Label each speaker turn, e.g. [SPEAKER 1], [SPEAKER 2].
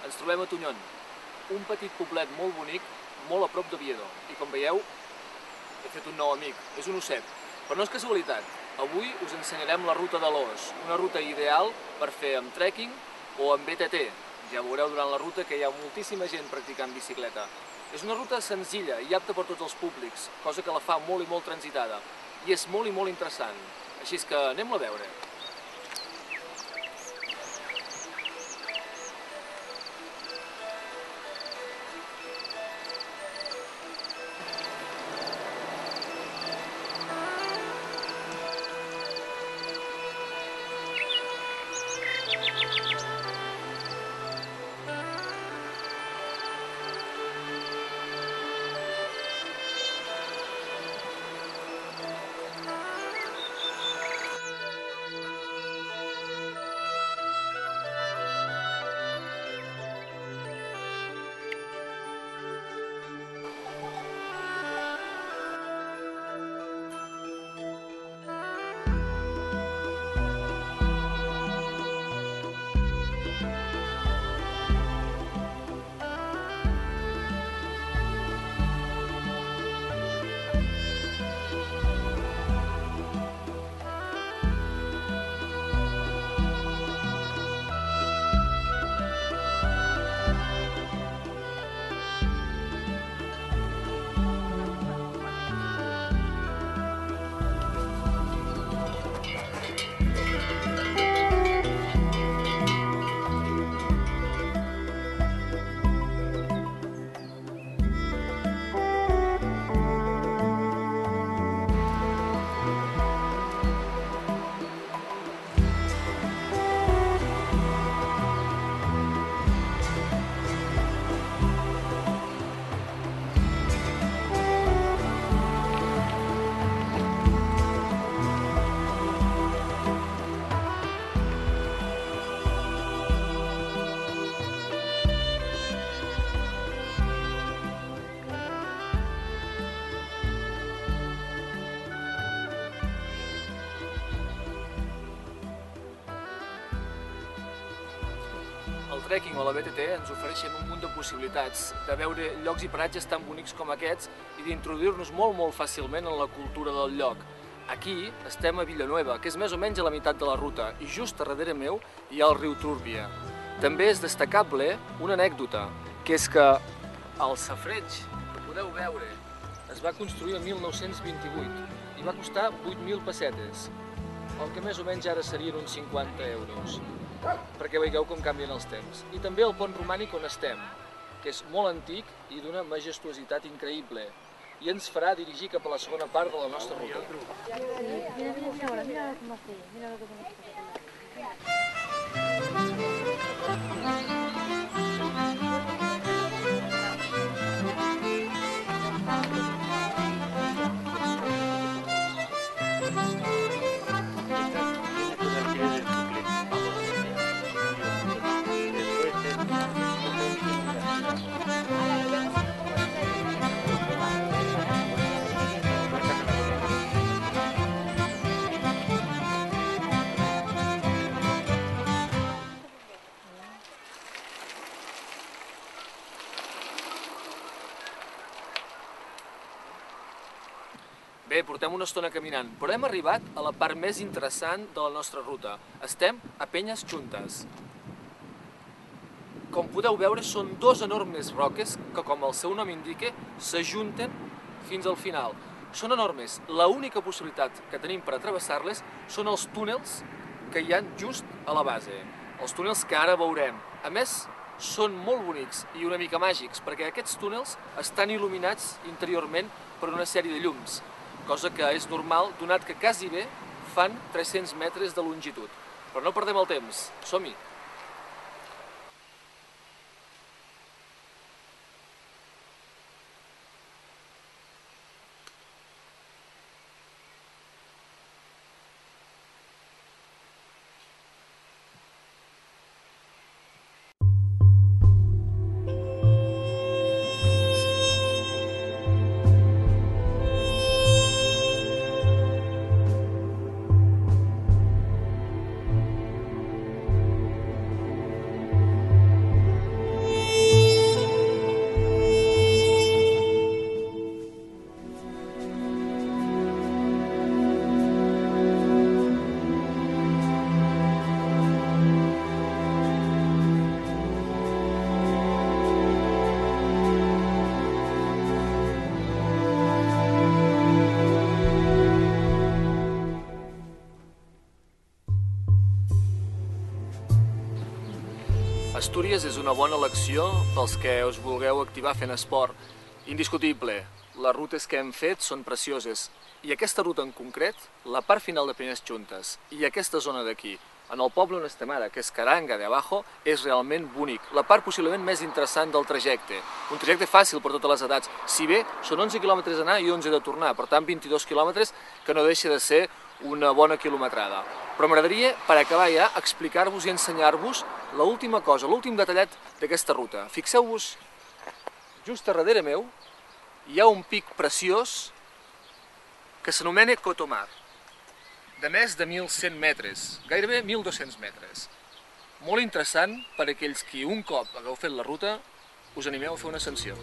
[SPEAKER 1] Ens trobem a Tunyón, un petit poblet molt bonic, molt a prop d'Oviedo. I com veieu, he fet un nou amic, és un osset. Però no és casualitat, avui us ensenyarem la ruta de l'os, una ruta ideal per fer amb trekking o amb BTT. Ja veureu durant la ruta que hi ha moltíssima gent practicant bicicleta. És una ruta senzilla i apta per tots els públics, cosa que la fa molt i molt transitada. I és molt i molt interessant, així que anem-la a veure. El trekking o la BTT ens ofereixen un munt de possibilitats de veure llocs i paratges tan bonics com aquests i d'introduir-nos molt fàcilment en la cultura del lloc. Aquí estem a Villanueva, que és més o menys a la meitat de la ruta, i just a darrere meu hi ha el riu Túrbia. També és destacable una anècdota, que és que el safareig que podeu veure es va construir el 1928 i va costar 8.000 pessetes, el que més o menys ara serien uns 50 euros. Perquè veieu com canvien els temps. I també el pont romànic on estem, que és molt antic i d'una majestuositat increïble, i ens farà dirigir cap a la segona part de la nostra ruta. Bé, portem una estona caminant, però hem arribat a la part més interessant de la nostra ruta. Estem a Penyes Xuntes. Com podeu veure, són dos enormes roques que, com el seu nom indica, s'ajunten fins al final. Són enormes. L'única possibilitat que tenim per travessar-les són els túnels que hi ha just a la base. Els túnels que ara veurem. A més, són molt bonics i una mica màgics, perquè aquests túnels estan il·luminats interiorment per una sèrie de llums, cosa que és normal, donat que quasi bé fan 300 metres de longitud. Però no perdem el temps, som-hi! Astúries és una bona elecció pels que us vulgueu activar fent esport. Indiscutible, les rutes que hem fet són precioses. I aquesta ruta en concret, la part final de Penyes Juntes i aquesta zona d'aquí, en el poble on estem ara, que és Caranga de Abajo, és realment bonic. La part possiblement més interessant del trajecte. Un trajecte fàcil per totes les edats. Si bé són 11 quilòmetres d'anar i 11 de tornar, per tant 22 quilòmetres, que no deixa de ser una bona quilometrada. Però m'agradaria, per acabar ja, explicar-vos i ensenyar-vos l'última cosa, l'últim detallet d'aquesta ruta. Fixeu-vos, just a darrere meu, hi ha un pic preciós que s'anomena Cotomar, de més de 1.100 metres, gairebé 1.200 metres. Molt interessant per a aquells que un cop hagueu fet la ruta us animeu a fer una ascensió.